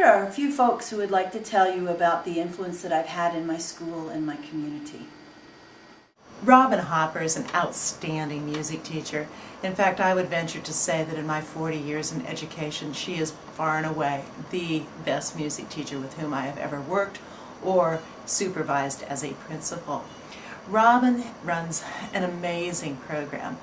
here are a few folks who would like to tell you about the influence that I've had in my school and my community. Robin Hopper is an outstanding music teacher. In fact, I would venture to say that in my 40 years in education, she is far and away the best music teacher with whom I have ever worked or supervised as a principal. Robin runs an amazing program.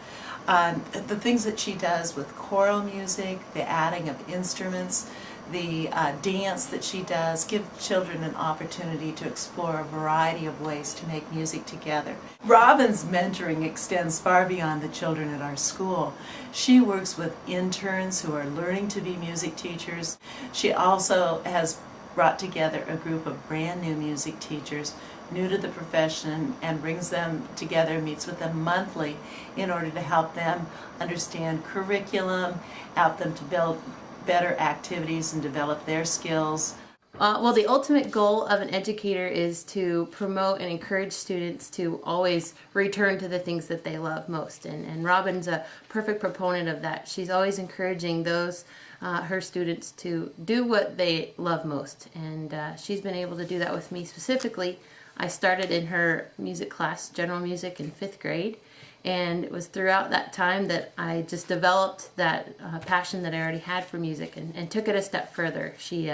The things that she does with choral music, the adding of instruments, the dance that she does, give children an opportunity to explore a variety of ways to make music together. Robin's mentoring extends far beyond the children at our school. She works with interns who are learning to be music teachers. She also has brought together a group of brand new music teachers new to the profession and brings them together, meets with them monthly in order to help them understand curriculum, help them to build better activities and develop their skills. Well, the ultimate goal of an educator is to promote and encourage students to always return to the things that they love most. And Robin's a perfect proponent of that. She's always encouraging her students to do what they love most. And she's been able to do that with me specifically. I started in her music class, general music, in 5th grade. And it was throughout that time that I just developed that passion that I already had for music and took it a step further. She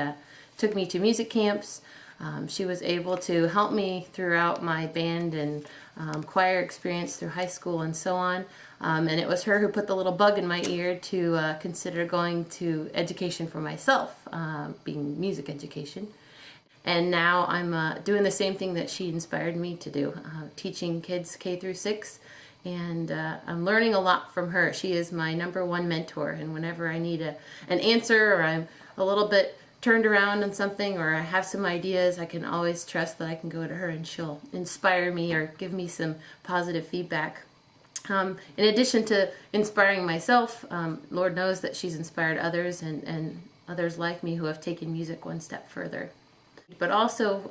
took me to music camps. She was able to help me throughout my band and choir experience through high school and so on. And it was her who put the little bug in my ear to consider going to education for myself, being music education. And now I'm doing the same thing that she inspired me to do, teaching kids K through 6. And I'm learning a lot from her. She is my #1 mentor, and whenever I need an answer or I'm a little bit turned around on something or I have some ideas, I can always trust that I can go to her and she'll inspire me or give me some positive feedback. In addition to inspiring myself, Lord knows that she's inspired others and others like me who have taken music one step further. But also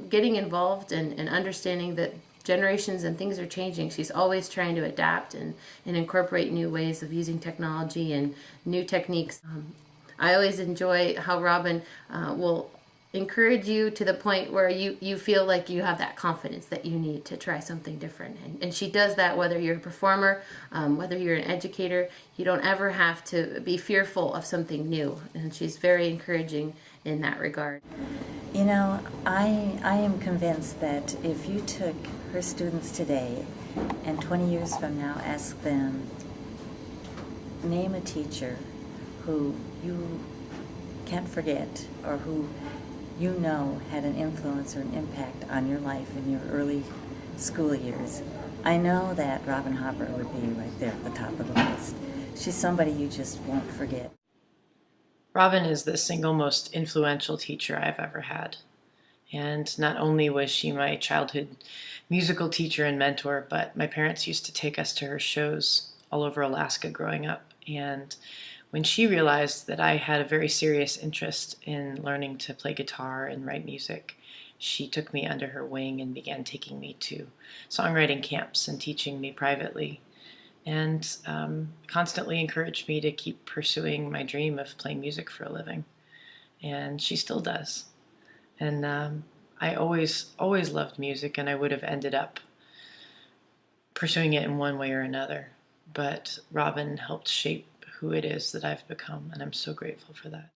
getting involved and understanding that generations and things are changing. She's always trying to adapt and incorporate new ways of using technology and new techniques. I always enjoy how Robin will encourage you to the point where you feel like you have that confidence that you need to try something different. And she does that whether you're a performer, whether you're an educator. You don't ever have to be fearful of something new. And she's very encouraging in that regard. You know, I am convinced that if you took her students today and 20 years from now asked them, name a teacher who you can't forget or who you know had an influence or an impact on your life in your early school years, I know that Robin Hopper would be right there at the top of the list. She's somebody you just won't forget. Robin is the single most influential teacher I've ever had. And not only was she my childhood musical teacher and mentor, but my parents used to take us to her shows all over Alaska growing up. And when she realized that I had a very serious interest in learning to play guitar and write music, she took me under her wing and began taking me to songwriting camps and teaching me privately, and constantly encouraged me to keep pursuing my dream of playing music for a living. And she still does. And I always loved music, and I would have ended up pursuing it in one way or another. But Robin helped shape who it is that I've become, and I'm so grateful for that.